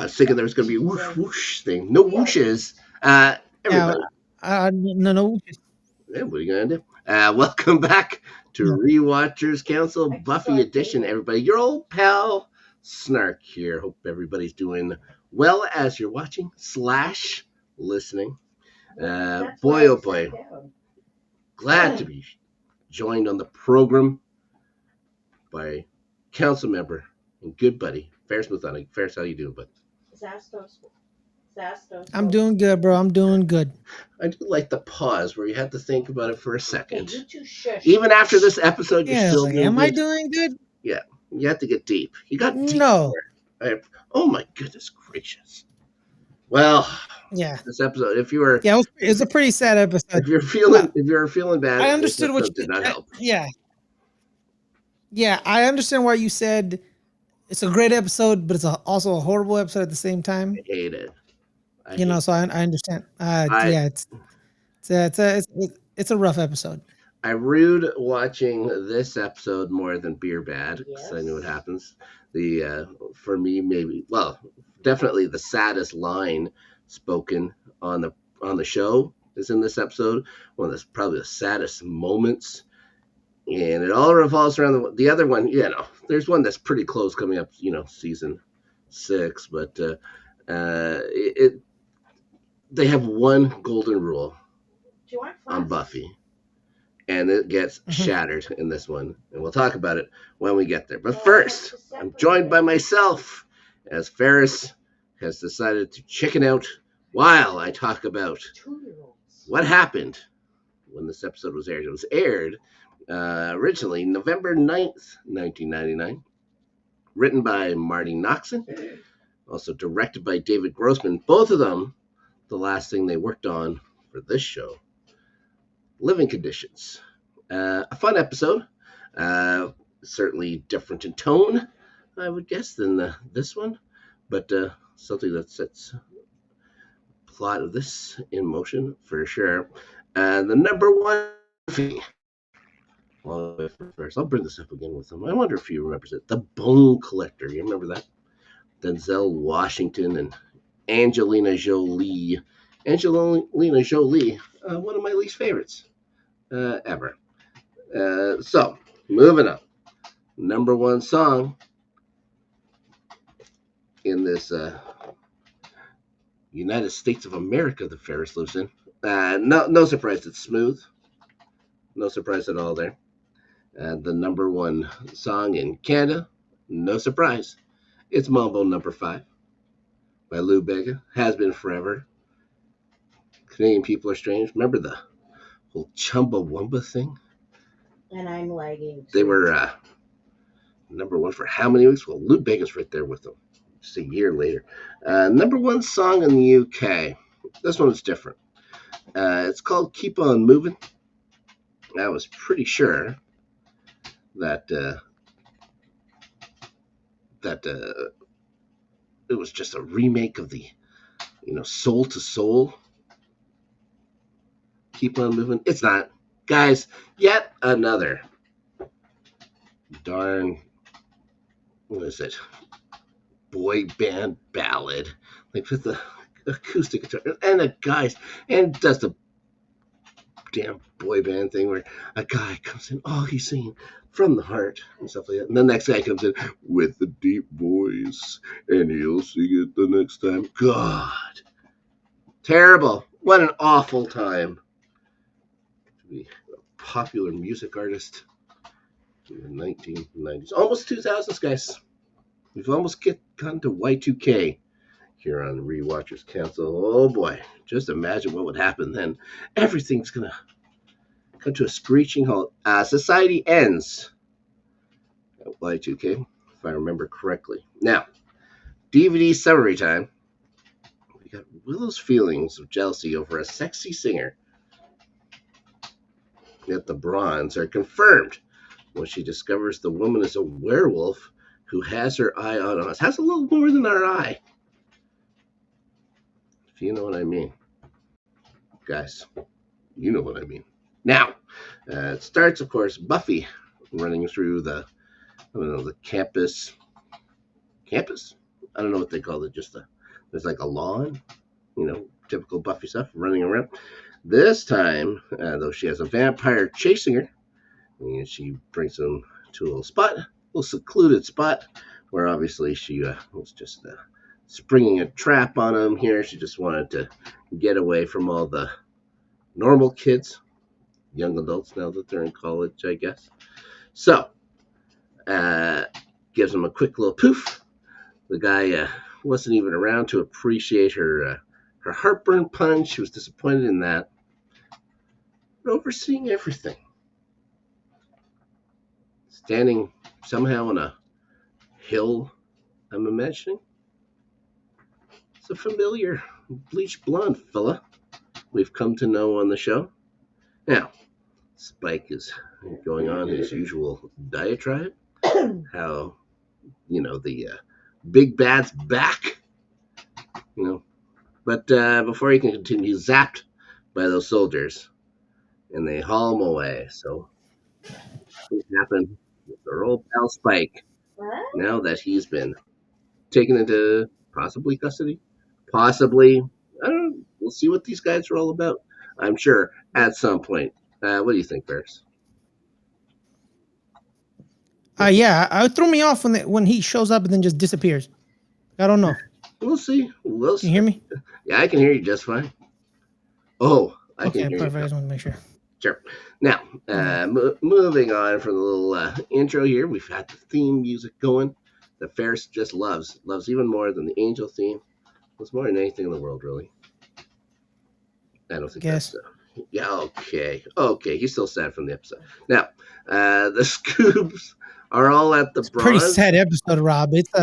was thinking there was going to be a whoosh whoosh thing. No whooshes. Everybody. No. Yeah, what are you going to do? Welcome back to Rewatchers Council Buffy Edition, everybody. Your old pal Snark here. Hope everybody's doing well as you're watching / listening. Boy, oh boy. Glad to be joined on the program by council member and good buddy, Ferris Muthani. Ferris, how you doing, bud? I'm doing good, bro. I'm doing good. I do like the pause where you had to think about it for a second. Even after this episode, you're still doing am good. I doing good? Yeah, you have to get deep. You got deep. No. Oh my goodness gracious. Well, yeah. This episode, if you were, it was a pretty sad episode. If you're feeling bad, I understood what you did not help. Yeah, I understand why you said it's a great episode, but it's also a horrible episode at the same time. I hate it. So I understand. It's a rough episode. I rued watching this episode more than Beer Bad because I knew what happens. For me, definitely the saddest line spoken on the show is in this episode. One of probably the saddest moments, and it all revolves around the other one. There's one that's pretty close coming up. Season 6, but they have one golden rule on Buffy, and it gets shattered in this one, and we'll talk about it when we get there. But first, I'm joined by myself, as Ferris has decided to chicken out while I talk about what happened when this episode was aired. It was aired originally November 9th, 1999, written by Marty Noxon, also directed by David Grossman. Both of them, the last thing they worked on for this show. Living Conditions. A fun episode. Certainly different in tone, I would guess, than this one. But something that sets the plot of this in motion for sure. The number one Buffy. Well, first, I'll bring this up again with them. I wonder if he remembers it. The Bone Collector. You remember that? Denzel Washington and Angelina Jolie. Angelina Jolie, one of my least favorites ever. So, moving on. Number one song in this United States of America that Ferris lives in. No surprise, it's Smooth. No surprise at all there. The number one song in Canada, no surprise, it's Mambo Number 5 by Lou Bega. Has been forever. Canadian people are strange. Remember the whole Chumbawamba thing? And I'm lagging. They were number one for how many weeks? Well, Lou Bega's right there with them. Just a year later. Number one song in the UK. This one is different. It's called Keep On Moving. I was pretty sure that it was just a remake of the, Soul to Soul. Keep On Moving. It's not. Guys, yet another darn, what is it, boy band ballad, like with the acoustic guitar and the guys, and does the damn boy band thing where a guy comes in, he's singing from the heart and stuff like that, and the next guy comes in with the deep voice and he'll sing it the next time. God, terrible. What an awful time to be a popular music artist in the 1990s, almost 2000s, guys. We've almost gotten to Y2K here on Rewatchers Council. Oh boy, just imagine what would happen then. Everything's gonna come to a screeching halt. Society ends at Y2K, if I remember correctly. Now, DVD summary time. We got Willow's feelings of jealousy over a sexy singer. Yet the Bronze are confirmed when she discovers the woman is a werewolf who has her eye on us. Has a little more than our eye. If you know what I mean. Guys, you know what I mean. Now, it starts, of course, Buffy running through the campus. Campus? I don't know what they call it, just the there's like a lawn, typical Buffy stuff, running around. This time, though, she has a vampire chasing her, and she brings him to a little secluded spot, where obviously she was just springing a trap on him here. She just wanted to get away from all the normal kids, young adults now that they're in college, I guess. So, gives him a quick little poof. The guy wasn't even around to appreciate her heartburn punch. She was disappointed in that. But overseeing everything, standing somehow on a hill, I'm imagining. It's a familiar bleached blonde fella we've come to know on the show. Now, Spike is going on his usual diatribe. How, the big bad's back. But before he can continue, he's zapped by those soldiers, and they haul him away. So, what happened with our old pal Spike? Now that he's been taken into possibly custody, possibly, I don't know. We'll see what these guys are all about. I'm sure at some point. What do you think, Ferris? Yeah, it threw me off when he shows up and then just disappears. I don't know. We'll see. Can you hear me? Yeah, I can hear you just fine. Oh, I can hear perfect. you. I just want to make sure. Sure. Now, moving on from the little intro here, we've had the theme music going that Ferris just loves even more than the Angel theme. It's more than anything in the world, really. I don't think that's yeah, okay. He's still sad from the episode. Now, the Scoobs are all at the Bronze. Pretty sad episode, Rob. It's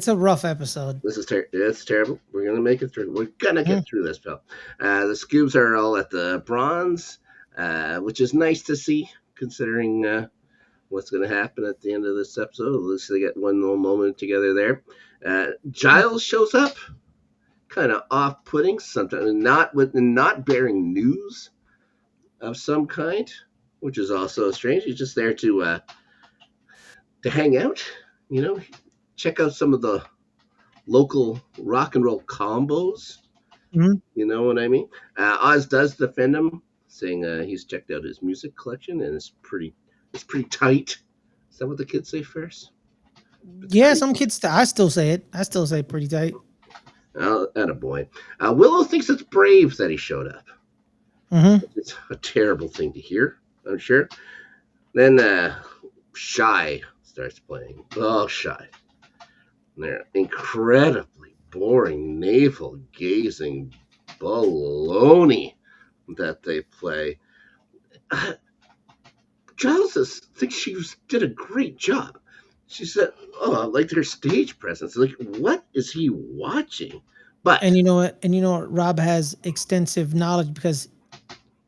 a rough episode. This is it's terrible. We're gonna make it through. We're gonna get through this, pal. The Scoobs are all at the Bronze, which is nice to see, considering what's gonna happen at the end of this episode. At least they get one little moment together there. Giles shows up, kind of off-putting, sometimes not bearing news of some kind, which is also strange. He's just there to hang out, check out some of the local rock and roll combos. Mm-hmm. You know what I mean? Oz does defend him, saying he's checked out his music collection and it's pretty tight. Is that what the kids say first? Yeah, some kids. I still say it. I still say pretty tight. Attaboy. Willow thinks it's brave that he showed up. Mm-hmm. It's a terrible thing to hear, I'm sure. Then Shy starts playing. Oh, Shy. They're incredibly boring, navel-gazing baloney that they play. Giles thinks she did a great job. She said, "Oh, I liked her stage presence." Like, what is he watching? But you know what? Rob has extensive knowledge because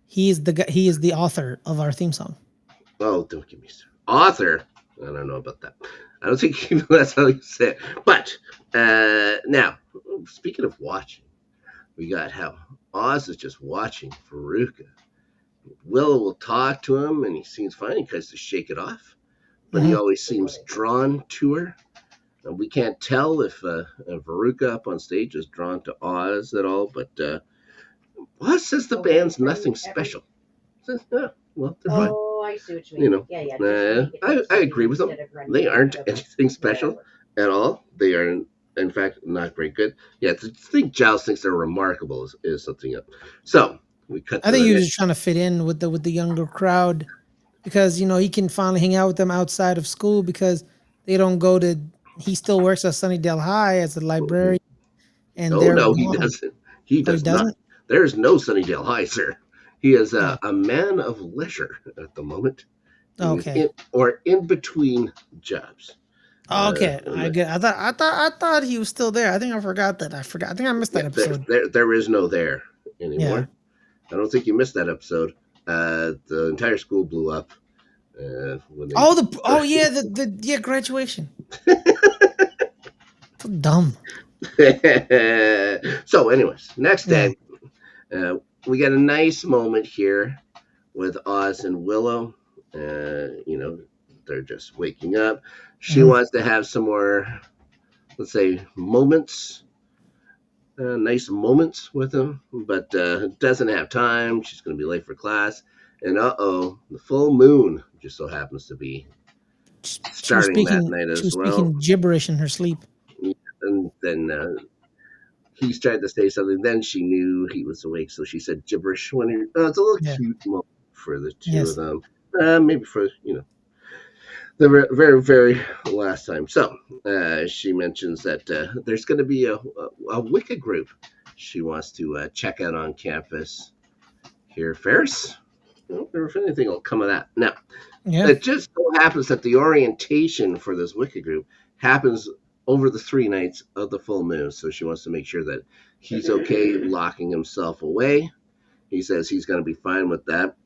he is the author of our theme song. Oh, don't give me author. I don't know about that. I don't think that's how you say it. But now, speaking of watching, we got how Oz is just watching Veruca. Willow will talk to him, and he seems fine. He tries to shake it off, but he always seems drawn to her. And we can't tell if Veruca up on stage is drawn to Oz at all, but Oz says the band's nothing special. Says, well, they're fine. Oh, I see what you mean. I agree with them. They aren't anything special at all. They are, in fact, not very good. Yeah, to think Giles thinks they're remarkable is something else. So we cut. I think he was just trying to fit in with the younger crowd because he can finally hang out with them outside of school because they don't go to. He still works at Sunnydale High as a librarian. And no, he doesn't. He does not. There's no Sunnydale High, sir. He is a man of leisure at the moment. Okay. In between jobs. Okay, I get. I thought he was still there. I think I forgot that. I think I missed that episode. There is no there anymore. Yeah. I don't think you missed that episode. The entire school blew up. The graduation. So dumb. So, anyways, next day, we get a nice moment here with Oz and Willow. They're just waking up. She wants to have some more, let's say, moments nice moments with him, but doesn't have time. She's going to be late for class. And the full moon just so happens to be starting that night She was as well. speaking gibberish in her sleep. And then he's tried to say something. Then she knew he was awake, so she said gibberish. When it's a little Yeah. cute moment for the two Yes. of them. Maybe for the very very last time. So she mentions that there's going to be a Wicca group she wants to check out on campus here. Ferris. I don't know if anything will come of that. Now, Yeah. it just so happens that the orientation for this Wicca group happens over the 3 nights of the full moon. So she wants to make sure that he's okay locking himself away. He says he's going to be fine with that.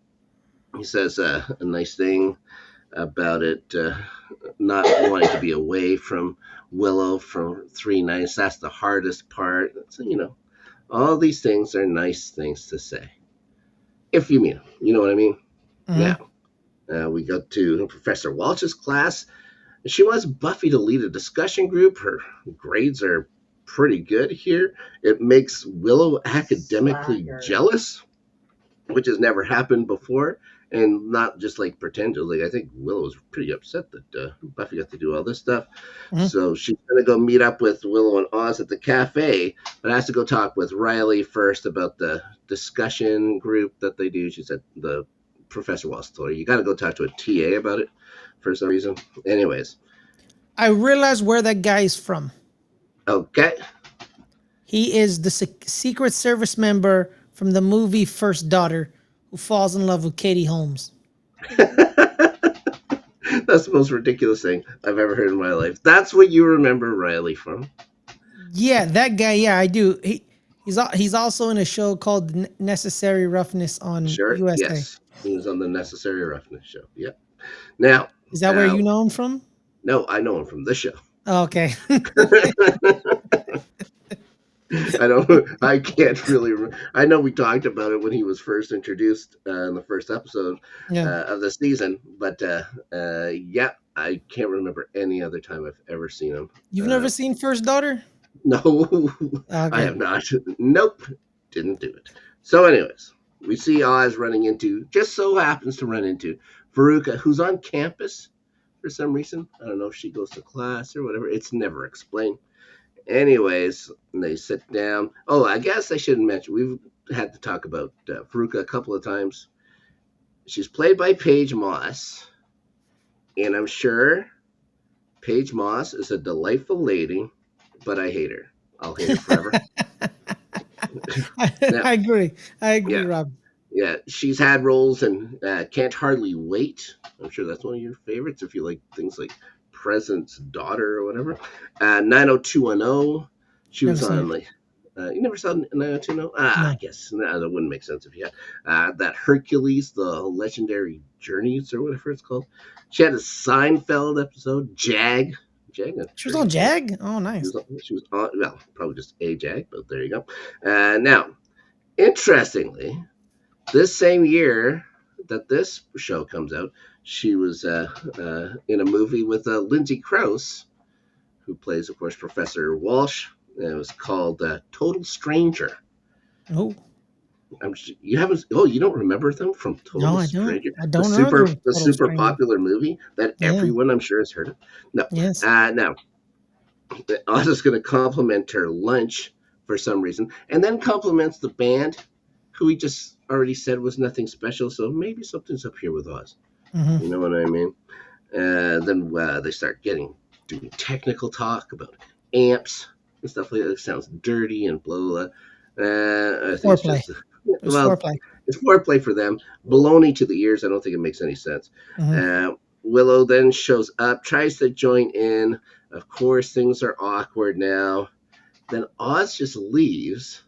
He says a nice thing about it, not wanting to be away from Willow for 3 nights. That's the hardest part. So, all these things are nice things to say. If you mean, you know what I mean? Mm-hmm. Now, we go to Professor Walsh's class. She wants Buffy to lead a discussion group. Her grades are pretty good here. It makes Willow academically jealous, which has never happened before. And not just like pretending. I think Willow was pretty upset that Buffy got to do all this stuff. Mm-hmm. So she's going to go meet up with Willow and Oz at the cafe, but has to go talk with Riley first about the discussion group that they do. She said the Professor Walsh told her, you got to go talk to a TA about it for some reason. Anyways. I realized where that guy is from. Okay. He is the Secret Service member from the movie First Daughter who falls in love with Katie Holmes. That's the most ridiculous thing I've ever heard in my life. That's what you remember Riley from. Yeah, that guy. Yeah, I do. He's also in a show called Necessary Roughness on USA. Yes, he was on the Necessary Roughness show. Yep. Now, is that where you know him from? No, I know him from this show. Oh, okay. I can't really remember. I know we talked about it when he was first introduced in the first episode of the season, but I can't remember any other time I've ever seen him. You've never seen First Daughter? No, okay. I have not. Nope, didn't do it. So anyways, we see Oz just so happens to run into Veruca, who's on campus for some reason. I don't know if she goes to class or whatever. It's never explained. Anyways, they sit down. Oh, I guess I shouldn't mention, we've had to talk about Veruca a couple of times. She's played by Paige Moss, and I'm sure Paige Moss is a delightful lady, but I hate her. I'll hate her forever. I agree, yeah. Rob. Yeah, she's had roles in Can't Hardly Wait. I'm sure that's one of your favorites if you like things like President's Daughter or whatever. 90210. She was on you never saw 90210? No. I guess that wouldn't make sense if you had. That Hercules, the Legendary Journeys or whatever it's called. She had a Seinfeld episode, Jag. She was on Jag? Oh, nice. She was on, well, probably just a Jag, but there you go. Now, interestingly, this same year that this show comes out, she was in a movie with Lindsay Krause, who plays, of course, Professor Walsh. And it was called Total Stranger. Oh. You haven't? Oh, you don't remember them from Total Stranger? I don't remember the super popular movie that everyone, I'm sure, has heard of. No. Yes. Now, Oz is going to compliment her lunch for some reason, and then compliments the band, who he just already said was nothing special. So maybe something's up here with Oz. Mm-hmm. You know what I mean? Then they start doing technical talk about amps and stuff like that. It sounds dirty and blah blah. I think foreplay. Foreplay. It's foreplay for them. Baloney to the ears. I don't think it makes any sense. Mm-hmm. Willow then shows up, tries to join in. Of course, things are awkward now. Then Oz just leaves,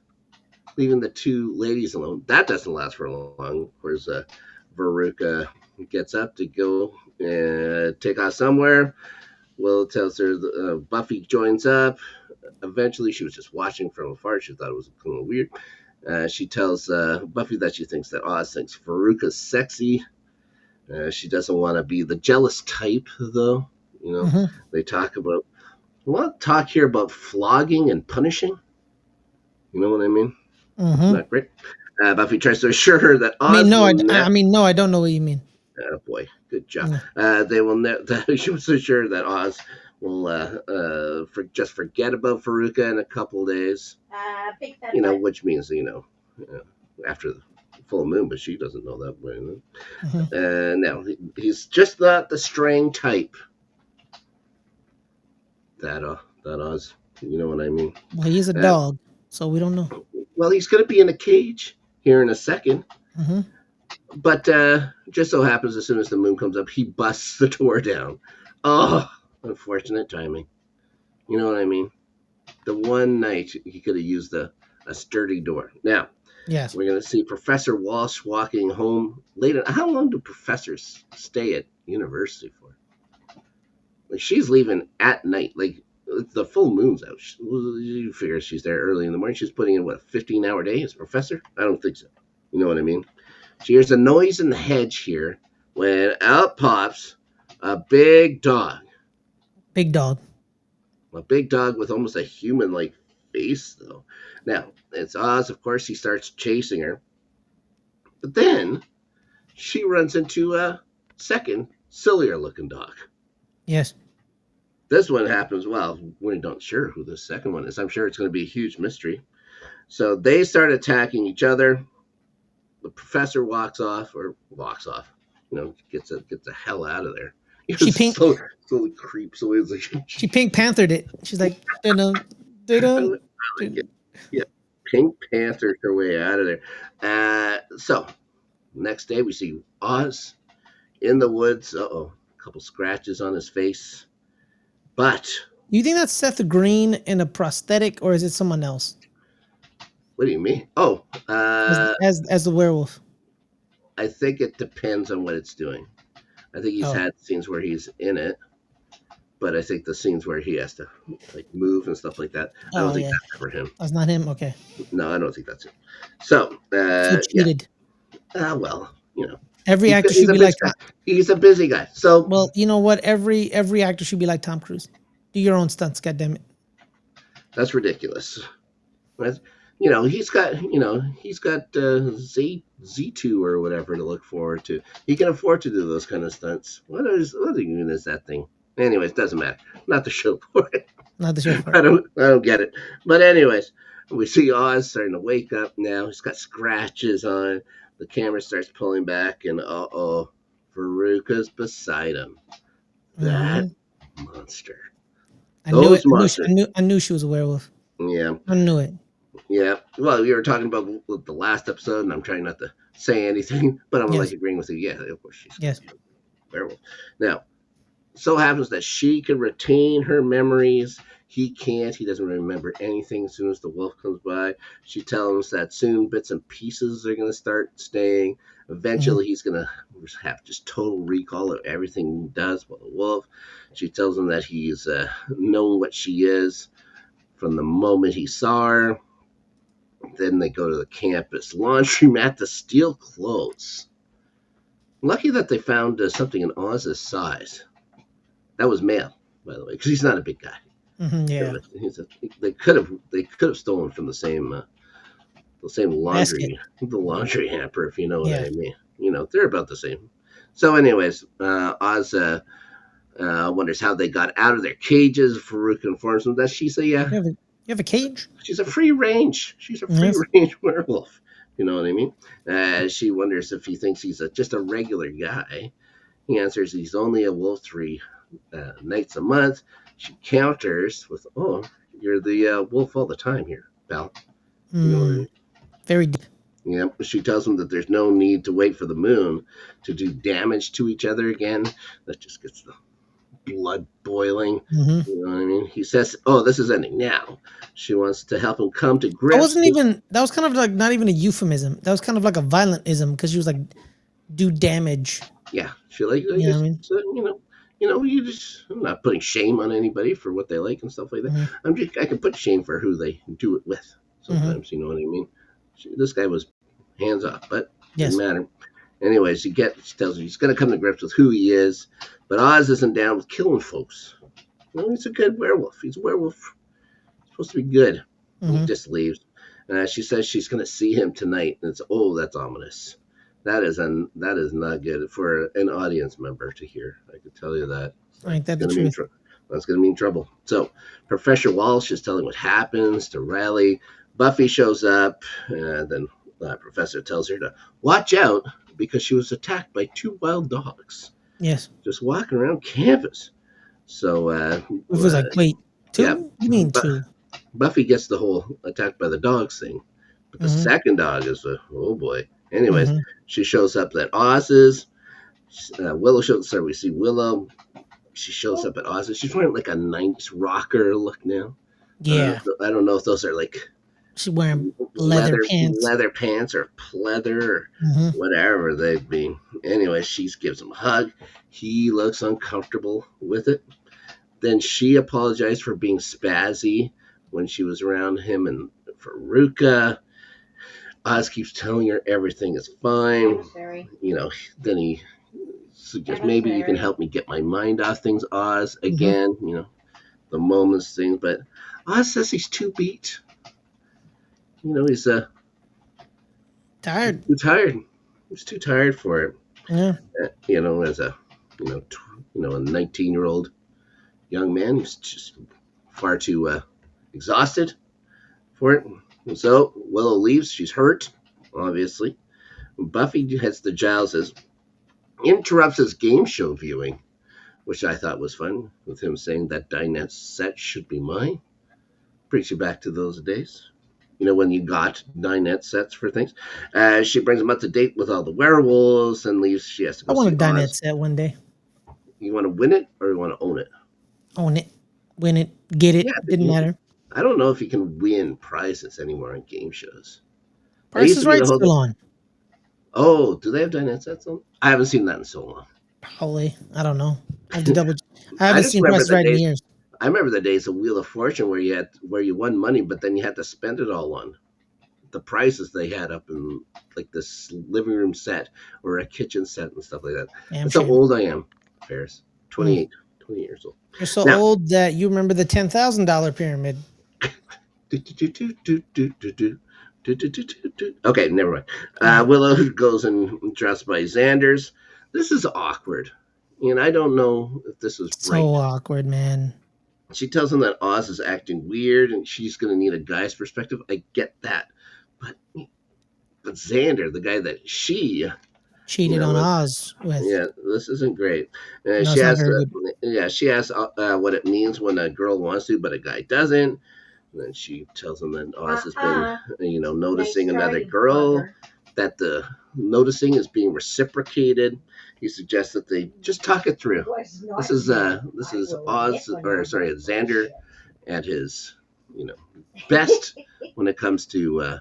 leaving the two ladies alone. That doesn't last for long. Of course, Veruca gets up to go take off somewhere. Willow tells her Buffy joins up. Eventually, she was just watching from afar. She thought it was kind of weird. She tells Buffy that she thinks that Oz thinks Veruca's sexy. She doesn't want to be the jealous type, though. You know, mm-hmm. They talk about. I want to talk here about flogging and punishing. You know what I mean? Mm-hmm. Not great. Buffy tries to assure her that Oz I mean, no, I don't know what you mean. Oh boy, good job. No. They will. She was assured that Oz will just forget about Veruca in a couple of days. Which means after the full moon, but she doesn't know that way. Mm-hmm. Now he's just not the straying type. That Oz. You know what I mean? Well, he's a dog, so we don't know. Well, he's going to be in a cage here in a second. Mm-hmm. But just so happens, as soon as the moon comes up, he busts the door down. Oh, unfortunate timing. You know what I mean? The one night he could have used a sturdy door. Now, yes, we're going to see Professor Walsh walking home later. How long do professors stay at university for? Like, she's leaving at night. Like, the full moon's out. You figure she's there early in the morning. She's putting in, what, a 15-hour day as professor? I don't think so. You know what I mean? She hears a noise in the hedge here when out pops a big dog. Big dog. A big dog with almost a human-like face, though. Now, it's Oz, of course. He starts chasing her. But then she runs into a second, sillier-looking dog. Yes. This one happens, well, we're not sure who the second one is. I'm sure it's going to be a huge mystery. So they start attacking each other. The professor walks off, gets the hell out of there. She slowly creeps away. She Pink Panthered it. She's like, they don't. Yeah, Pink Panthered her way out of there. So next day we see Oz in the woods. A couple scratches on his face. But you think that's Seth Green in a prosthetic, or is it someone else? What do you mean? Oh, as the werewolf. I think it depends on what it's doing. I think he's had scenes where he's in it, but I think the scenes where he has to move and stuff like that, I don't think that's for him. That's not him. Okay. No, I don't think that's it. So, cheated. Yeah. Well, every actor should be like he's a busy guy. So, well, you know what? Every actor should be like Tom Cruise. Do your own stunts, goddammit. That's ridiculous. He's got Z2 or whatever to look forward to. He can afford to do those kind of stunts. What even is that thing? Anyways, doesn't matter. Not the show for it. Not the show for it. I don't get it. But anyways, we see Oz starting to wake up now. He's got scratches on. The camera starts pulling back, and Veruca's beside him. That monster. I knew she was a werewolf. Yeah. I knew it. Yeah. Well, you were talking about the last episode, and I'm trying not to say anything, but I'm agreeing with you. Yeah, of course she's a werewolf. Now, so happens that she can retain her memories. He can't. He doesn't remember anything as soon as the wolf comes by. She tells him that soon bits and pieces are going to start staying. Eventually, he's going to have just total recall of everything he does with the wolf. She tells him that he's known what she is from the moment he saw her. Then they go to the campus laundromat to steal clothes. Lucky that they found something in Oz's size. That was male, by the way, because he's not a big guy. Mm-hmm, yeah. They could have stolen from the same laundry, the laundry hamper, if you know what I mean. They're about the same. So, anyways, Oz wonders how they got out of their cages. Veruca informs him that she's a You have a cage? She's a free range. She's a free range werewolf. You know what I mean? She wonders if he thinks he's just a regular guy. He answers he's only a wolf 3 nights a month. She counters with, you're the wolf all the time here, pal. You know what I mean? Very deep. Yeah, she tells him that there's no need to wait for the moon to do damage to each other again. That just gets the blood boiling. Mm-hmm. You know what I mean? He says, this is ending now. She wants to help him come to grips. That was kind of like not even a euphemism. That was kind of like a violentism because she was like, do damage. Yeah. She I'm not putting shame on anybody for what they like and stuff like that. Mm-hmm. I can put shame for who they do it with sometimes. You know what I mean? This guy was hands off, but didn't matter. Anyways, she tells him he's going to come to grips with who he is, but Oz isn't down with killing folks. He's a good werewolf. He's a werewolf. He's supposed to be good. Mm-hmm. He just leaves. She says she's going to see him tonight. And that's ominous. That is not good for an audience member to hear. I can tell you that. Ain't that the truth? That's going to mean trouble. So Professor Walsh is telling what happens to Riley. Buffy shows up, and then Professor tells her to watch out because she was attacked by 2 wild dogs. Yes. Just walking around campus. So it was like, wait, 2? Yeah, you mean 2? Buffy gets the whole attacked by the dogs thing. But the second dog is oh boy. Anyways, she shows up at Oz's. Willow shows up. We see Willow. She shows up at Oz's. She's wearing like a nice rocker look now. Yeah. I don't know if those are like she's wearing leather pants or pleather or whatever they'd be. Anyway, she gives him a hug. He looks uncomfortable with it. Then she apologized for being spazzy when she was around him and Veruca. Oz keeps telling her everything is fine. Then he suggests maybe you can help me get my mind off things, Oz. Again, the moments thing. But Oz says he's too beat. He's tired. Too tired. He's too tired for it. Yeah. As a a 19-year-old young man who's just far too exhausted for it. So Willow leaves. She's hurt, obviously. Buffy heads to Giles's, interrupts his game show viewing, which I thought was fun, with him saying that dinette set should be mine. Brings you back to those days. When you got dinette sets for things. She brings him up to date with all the werewolves and leaves. She has to go. I want a dinette set one day. You want to win it or you want to own it? Own it. Win it. Get it. Didn't matter. I don't know if you can win prizes anymore on game shows. Price is Right still on. Oh, do they have dinette sets on? I haven't seen that in so long. Probably. I don't know. I have to double. I haven't seen Price is Right in years. I remember the days of Wheel of Fortune where you won money, but then you had to spend it all on the prizes they had up in like this living room set or a kitchen set and stuff like that. That's how old I am, Ferris. 28 years old. You're so old that you remember the $10,000 pyramid. Okay, never mind. Willow goes and dressed by Xander's. This is awkward. And I don't know if this is right. So awkward, man. She tells him that Oz is acting weird and she's going to need a guy's perspective. I get that. But Xander, the guy that she cheated on Oz with. Yeah, this isn't great. She asks what it means when a girl wants to, but a guy doesn't. And then she tells him that Oz has been, noticing another girl, that the noticing is being reciprocated. He suggests that they just talk it through. This is Xander at his, best when it comes to,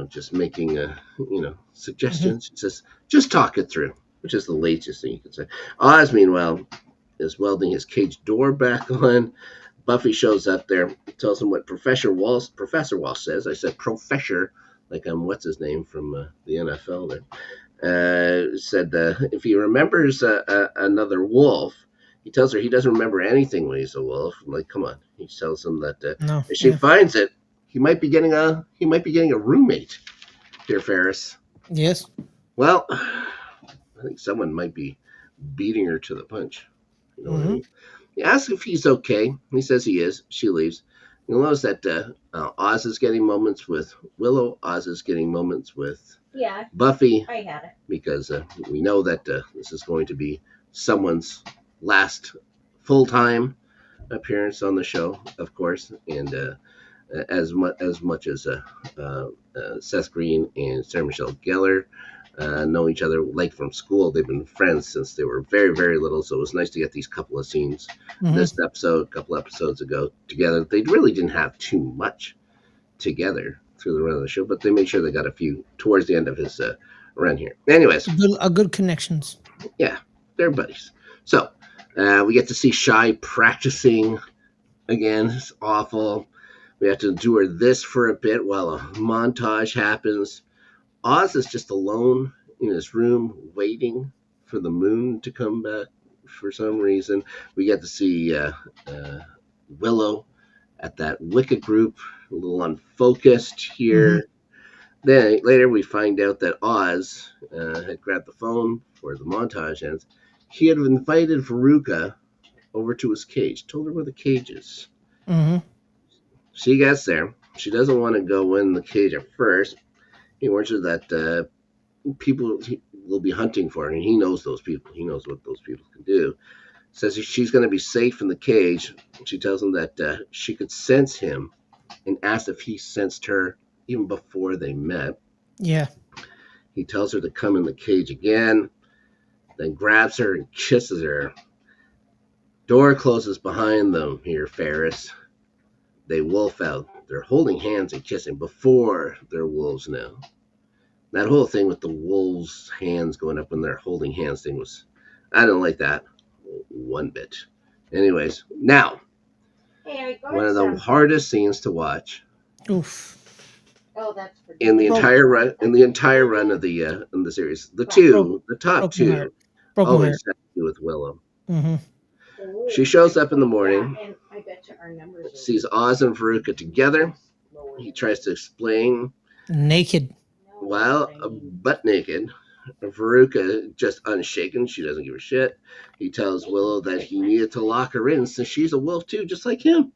just making, suggestions. He says, just talk it through, which is the latest thing you can say. Oz, meanwhile, is welding his cage door back on. Buffy shows up there, tells him what Professor Walsh says. I said professor, like I'm what's his name from the NFL there. Said if he remembers another wolf, he tells her he doesn't remember anything when he's a wolf. I'm like, come on. He tells him that if she finds it, he might be getting a roommate. Dear Ferris. Yes. Well, I think someone might be beating her to the punch. You know what I mean? He asks if he's okay. He says he is. She leaves. You'll notice that Oz is getting moments with Willow. Oz is getting moments with Buffy. I had it. Because we know that this is going to be someone's last full-time appearance on the show, of course. And as much as Seth Green and Sarah Michelle Gellar know each other like from school. They've been friends since they were very, very little, so it was nice to get these couple of scenes this episode, a couple episodes ago together. They really didn't have too much together through the run of the show, but they made sure they got a few towards the end of his run here. Anyways. A good connections. Yeah, they're buddies. So we get to see Shy practicing again. It's awful. We have to endure this for a bit while a montage happens. Oz is just alone in his room waiting for the moon to come back for some reason. We get to see Willow at that Wicca group a little unfocused here. Then later we find out that Oz had grabbed the phone for the montage ends. He had invited Veruca over to his cage, told her where the cage is. She gets there. She doesn't want to go in the cage at first. He warns her that people will be hunting for her, and he knows those people. He knows what those people can do. Says she's going to be safe in the cage. She tells him that she could sense him and asks if he sensed her even before they met. Yeah. He tells her to come in the cage again, then grabs her and kisses her. Door closes behind them here, Ferris. They wolf out. They're holding hands and kissing before they're wolves now. That whole thing with the wolves' hands going up when they're holding hands thing was, I didn't like that one bit. Anyways, now, one of the hardest scenes to watch. Oof. That's in the entire run of the series. The top two always have to do with Willow. She shows up in the morning, sees Oz and Veruca together. He tries to explain. Naked. Well, butt naked. Veruca just unshaken. She doesn't give a shit. He tells Willow that he needed to lock her in since she's a wolf too, just like him.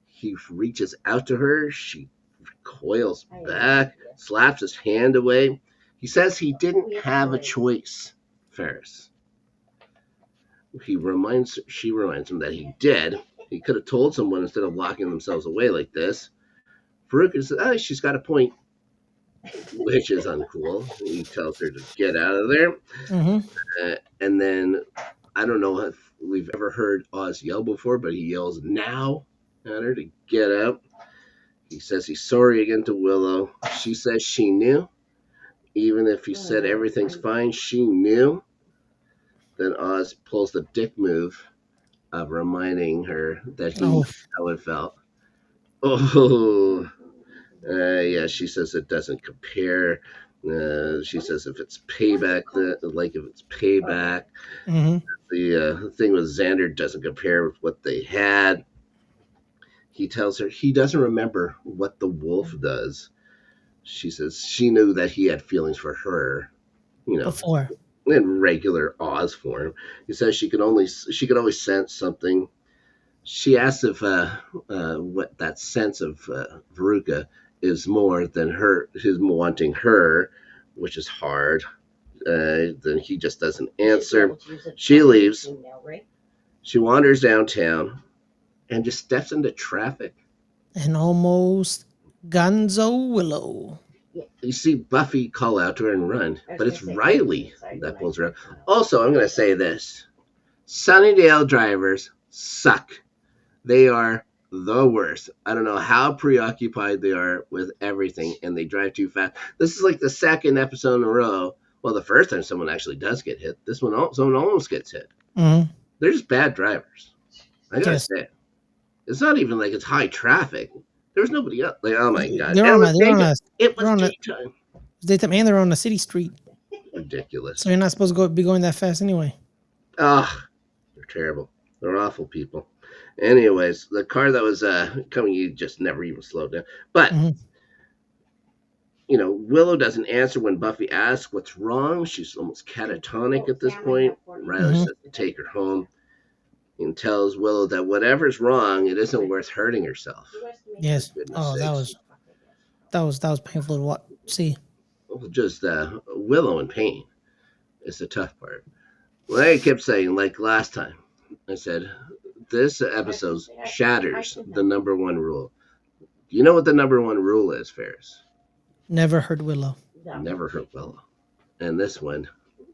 He reaches out to her. She recoils back, slaps his hand away. He says he didn't have a choice, Ferris. She reminds him that he did. He could have told someone instead of locking themselves away like this. Veruca says, she's got a point, which is uncool. He tells her to get out of there. And then, I don't know if we've ever heard Oz yell before, but he yells now at her to get out. He says he's sorry again to Willow. She says she knew. Even if he said everything's fine, she knew. Then Oz pulls the dick move of reminding her that he knew how it felt. Yeah, she says it doesn't compare. She says if it's payback, the thing with Xander doesn't compare with what they had. He tells her he doesn't remember what the wolf does. She says she knew that he had feelings for her, before in regular Oz form. He says she could always sense something. She asks if what that sense of Veruca is more than his wanting her, which is hard. Then he just doesn't answer. She leaves. She wanders downtown and just steps into traffic. And almost gonzo Willow. You see Buffy call out to her and run, but it's Riley that pulls her up. Also, I'm going to say this. Sunnydale drivers suck. They are the worst. I don't know how preoccupied they are with everything, and they drive too fast. This is like the second episode in a row. Well, the first time someone actually does get hit. This one, someone almost gets hit. They're just bad drivers. I got to say it. It's not even like it's high traffic. There was nobody else. Like, oh my God. It was daytime. Daytime, and they're on a city street. Ridiculous. So you're not supposed to be going that fast anyway. They're terrible. They're awful people. Anyways, the car that was coming, you just never even slowed down. But, Willow doesn't answer when Buffy asks what's wrong. She's almost catatonic at this point. Riley says to take her home and tells Willow that whatever's wrong, it isn't worth hurting herself. Yes. That was painful to see. Just Willow in pain is the tough part. Well, I kept saying, like last time, I said, this episode shatters the number one rule. Do you know what the number one rule is, Ferris? Never hurt Willow. Never hurt Willow. And this one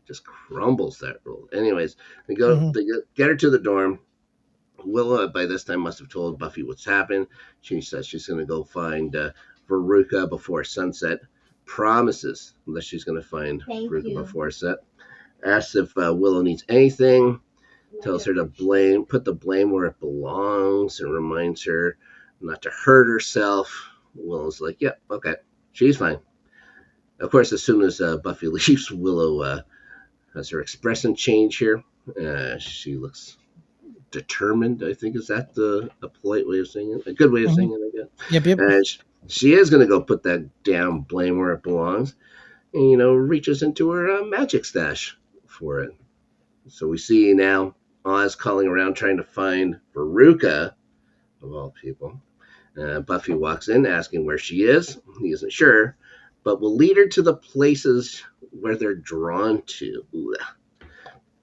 just crumbles that rule. Anyways, they get her to the dorm. Willow, by this time, must have told Buffy what's happened. She says she's going to go find Veruca before sunset. Promises that she's going to find Veruca before sunset. Asks if Willow needs anything. Tells her to put the blame where it belongs, and reminds her not to hurt herself. Willow's like, "Yep, okay, she's fine." Of course, as soon as Buffy leaves, Willow has her expression change here. She looks determined. I think is that a polite way of saying it, a good way of saying it, I guess. Yep. And she is going to go put that damn blame where it belongs, and reaches into her magic stash for it. So we see now Oz calling around trying to find Veruca, of all people. Buffy walks in asking where she is. He isn't sure, but will lead her to the places where they're drawn to.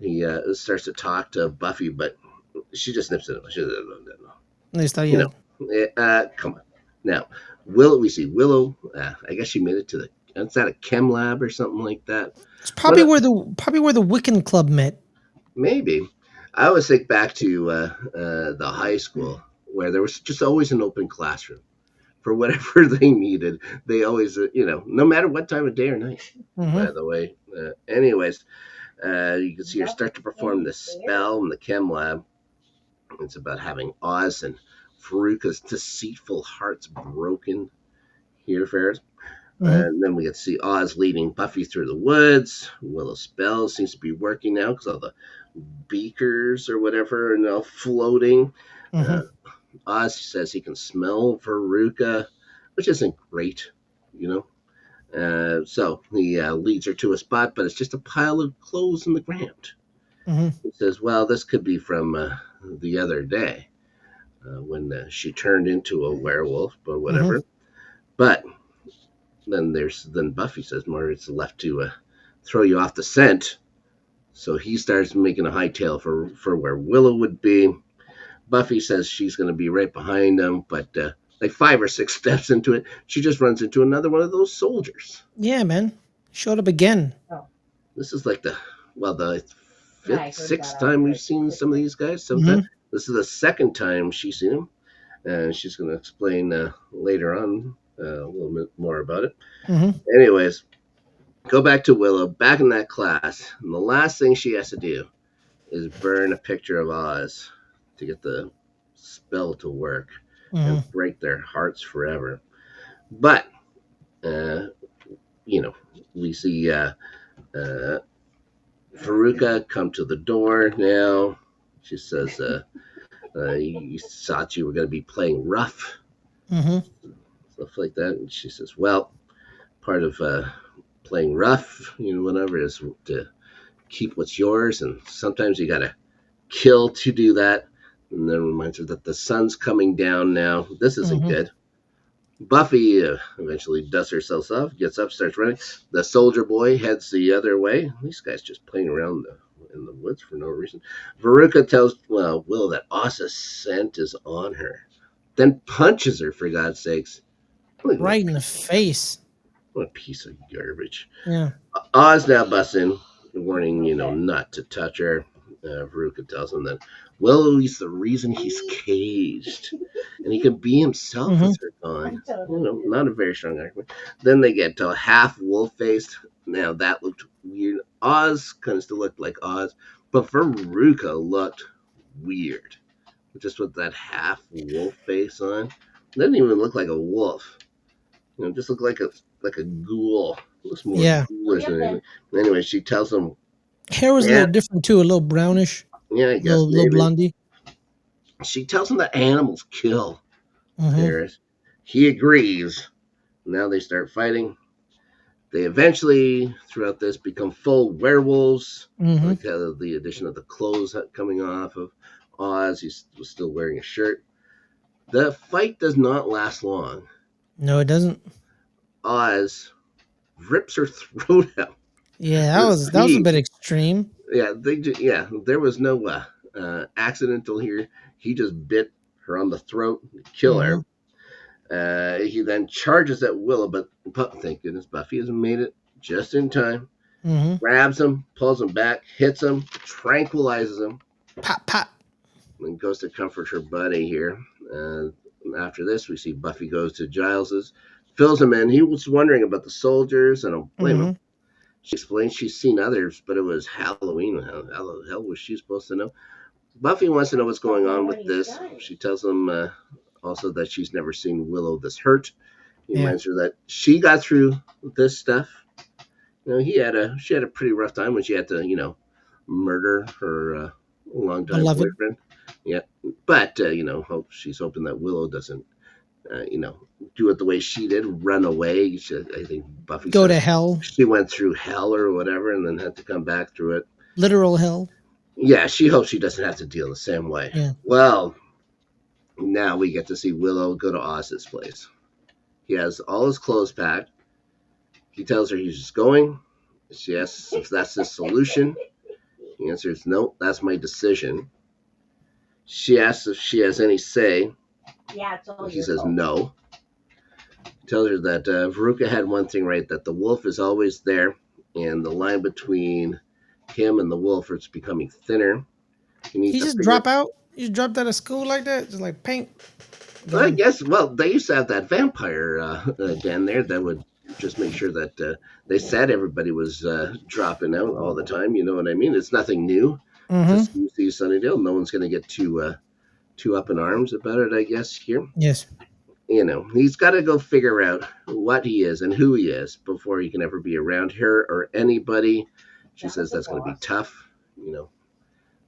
He starts to talk to Buffy, but she just nips it. She doesn't know. Come on. Now, we see Willow. I guess she made it to the. Is that a chem lab or something like that? It's probably where the Wiccan Club met. Maybe. I always think back to the high school where there was just always an open classroom for whatever they needed. They always, no matter what time of day or night. By the way, anyways, you can see her start to perform the spell in the chem lab. It's about having Oz and Veruca's deceitful hearts broken here, Ferris. And then we get to see Oz leading Buffy through the woods. Willow's spell seems to be working now because all the beakers or whatever are now floating. Oz says he can smell Veruca, which isn't great, So he leads her to a spot, but it's just a pile of clothes in the ground. He says, well, this could be from the other day when she turned into a werewolf, but whatever. But then Buffy says, more it's left to throw you off the scent. So he starts making a hightail for where Willow would be. Buffy says she's going to be right behind him, but like 5 or 6 steps into it, she just runs into another one of those soldiers. Yeah, man. Showed up again. This is like the 5th, 6th time we've seen some of these guys. This is the 2nd time she's seen them, and she's going to explain later on a little bit more about it. Anyways, go back to Willow, back in that class, and the last thing she has to do is burn a picture of Oz to get the spell to work and break their hearts forever. But, we see Veruca come to the door now. She says, you thought you were going to be playing rough. Stuff like that. And she says, well, part of playing rough, whatever, is to keep what's yours. And sometimes you got to kill to do that. And then reminds her that the sun's coming down now. This isn't good. Buffy eventually dusts herself off, gets up, starts running. The soldier boy heads the other way. These guys just playing around in the woods for no reason. Veruca tells Willow that Oz's scent is on her. Then punches her, for God's sakes. Right in the face. What a piece of garbage. Yeah. Oz now busts in, warning, not to touch her. Veruca tells him that Willow's the reason he's caged, and he can be himself with her gone. Not a very strong argument. Then they get to half wolf faced. Now that looked weird. Oz kind of still looked like Oz, but Veruca looked weird, just with that half wolf face on. It didn't even look like a wolf. Just looked like a ghoul. It looks more ghoulish than anything. Anyway, she tells him. Hair was a little different too, a little brownish. Yeah, I guess little blondie. She tells him that animals kill. He agrees. Now they start fighting. They eventually, throughout this, become full werewolves because of the addition of the clothes coming off of Oz. He was still wearing a shirt. The fight does not last long. No, it doesn't. Oz rips her throat out. Yeah, that was a bit extreme. Yeah, there was no accidental here. He just bit her on the throat to kill her. He then charges at Willow, but thank goodness Buffy has made it just in time. Grabs him, pulls him back, hits him, tranquilizes him. Pop, pop. And goes to comfort her buddy here. After this, we see Buffy goes to Giles's, fills him in. He was wondering about the soldiers, and I don't blame him. She explains she's seen others, but it was Halloween. How the hell was she supposed to know? Buffy wants to know what's going on with this. She tells him also that she's never seen Willow this hurt. He reminds her that she got through this stuff. She had a pretty rough time when she had to, murder her longtime boyfriend. Yeah, but she's hoping that Willow doesn't, do it the way she did, run away. I think Buffy Go says to hell, she went through hell or whatever, and then had to come back through it. literal hell. Yeah, she hopes she doesn't have to deal the same way. Yeah. Well, now we get to see Willow go to Oz's place. He has all his clothes packed. He tells her he's just going. She asks if that's his solution. He answers, no, that's my decision. She asks if she has any say. Yeah, it's all He says no. He tells her that Veruca had one thing right, that the wolf is always there, and the line between him and the wolf is becoming thinner. He needs He to just figure. drop out. He just dropped out of school like that, just like paint. I Gone. guess. Well, they used to have that vampire den there that would just make sure that they said everybody was dropping out all the time. You know what I mean? It's nothing new to Mm-hmm. UC Sunnydale. No one's going to get too up in arms about it. I guess here. Yes. He's got to go figure out what he is and who he is before he can ever be around her or anybody. She says that's going to be tough.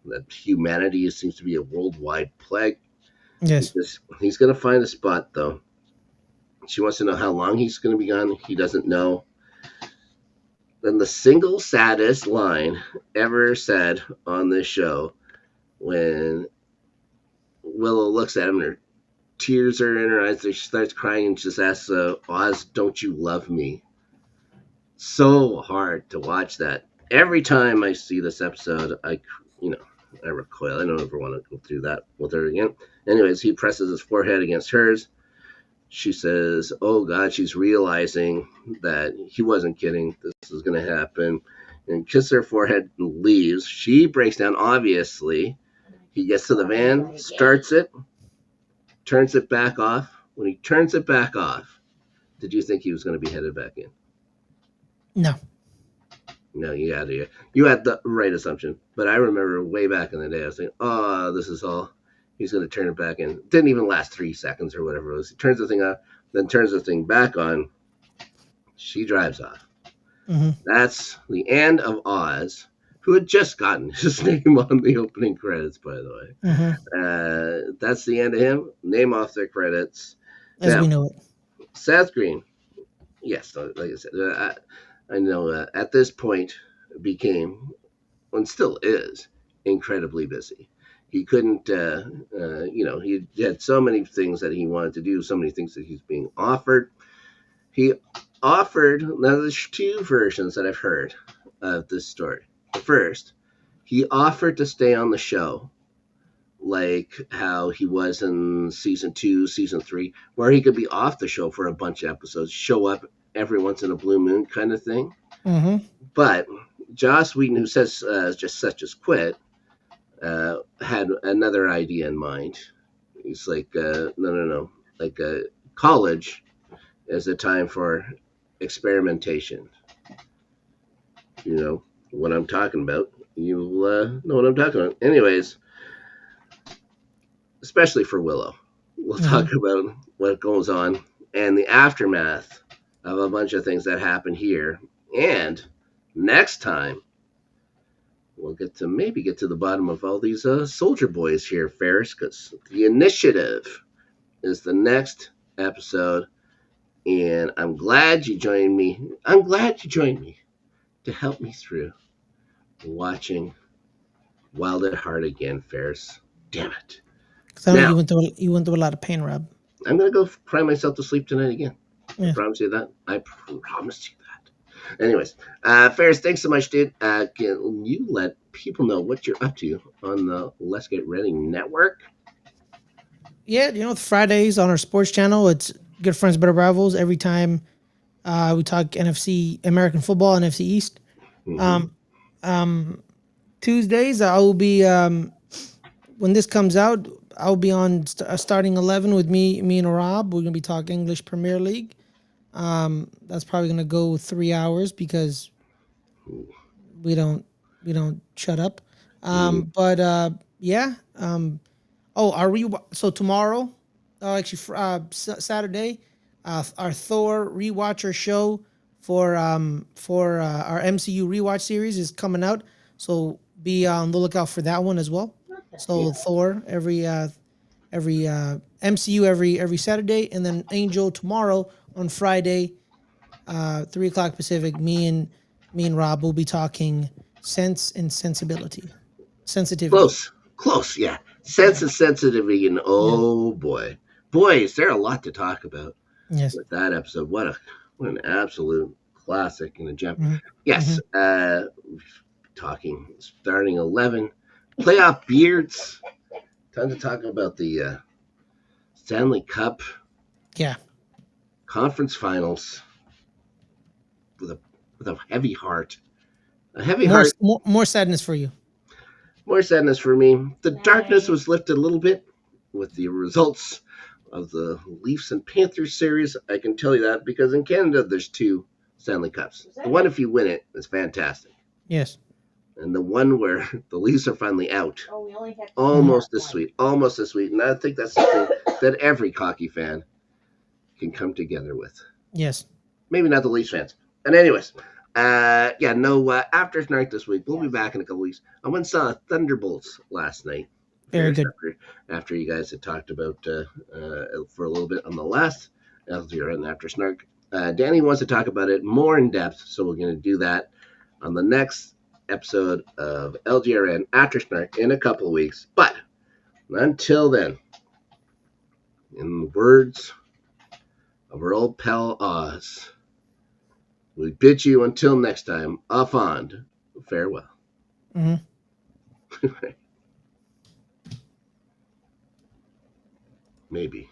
That humanity seems to be a worldwide plague. Yes. He's going to find a spot, though. She wants to know how long he's going to be gone. He doesn't know. Then the single saddest line ever said on this show, when Willow looks at him and her tears are in her eyes, she starts crying and just asks, Oz, don't you love me? So hard to watch that. Every time I see this episode, I recoil. I don't ever want to go through that with her again. Anyways, he presses his forehead against hers. She says, oh God, she's realizing that he wasn't kidding. This is going to happen. And kisses her forehead and leaves. She breaks down, obviously. He gets to the van, starts it, turns it back off. When he turns it back off, did you think he was going to be headed back in? No. No, you had the right assumption. But I remember way back in the day, I was thinking, oh, this is all. He's going to turn it back in. Didn't even last 3 seconds or whatever it was. He turns the thing off, then turns the thing back on. She drives off. Mm-hmm. That's the end of Oz, who had just gotten his name on the opening credits, by the way. Mm-hmm. That's the end of him. Name off the credits. As we know it. Seth Green. Yes, like I said, I know at this point became, and still is, incredibly busy. He couldn't, he had so many things that he wanted to do, so many things that he's being offered. He offered, now there's 2 versions that I've heard of this story. The first, he offered to stay on the show, like how he was in season 2, season 3, where he could be off the show for a bunch of episodes, show up every once in a blue moon kind of thing. Mm-hmm. But Joss Whedon, who says just quit, had another idea in mind. He's like, no. Like college is a time for experimentation. You know what I'm talking about. You know what I'm talking about. Anyways, especially for Willow. We'll talk about what goes on and the aftermath of a bunch of things that happen here. And next time, we'll get to the bottom of all these soldier boys here, Ferris, because the initiative is the next episode. And I'm glad you joined me. To help me through watching Wild at Heart again, Ferris. Damn it. Because you went through a lot of pain, Rob. I'm going to go cry myself to sleep tonight again. Yeah. I promise you that. I promised you that. Anyways, Ferris, thanks so much, dude. Can you let people know what you're up to on the Let's Get Ready Network? Yeah, Fridays on our sports channel, it's Good Friends, Better Rivals. Every time we talk NFC, American football, NFC East. Tuesdays, I will be, when this comes out, I'll be on starting 11 with me and Rob. We're going to be talking English Premier League. That's probably going to go 3 hours because we don't shut up. But yeah. So tomorrow, Saturday, our Thor rewatcher show for our MCU rewatch series is coming out. So be on the lookout for that one as well. So Thor every MCU every Saturday, and then Angel tomorrow on Friday, 3 o'clock Pacific. Me and Rob will be talking sense and sensitivity. Close, yeah. Yeah, Sense and sensitivity, and yeah, oh boy, is there a lot to talk about yes. with that episode. What an absolute classic and a gem. Hmm. Hmm. Yes, talking starting 11 playoff beards. Time to talk about the Stanley Cup Yeah, conference finals with a heavy heart. A heavy more, heart. more more sadness for you. More sadness for me. The darkness was lifted a little bit with the results of the Leafs and Panthers series. I can tell you that because in Canada there's 2 Stanley Cups. The one if you win it is fantastic. Yes. And the one where the Leafs are finally out, Oh, almost as sweet, almost as sweet. And I think that's something that every hockey fan can come together with. Yes. Maybe not the Leafs fans. And anyways, after night this week. We'll be back in a couple weeks. I went and saw Thunderbolts last night. Very good. After you guys had talked about for a little bit on the last LGRN After Snark. Danny wants to talk about it more in depth, so we're going to do that on the next episode of LGRN After Snark in a couple of weeks. But until then, in the words of our old pal Oz, we bid you until next time, a fond farewell. Mm-hmm. Maybe.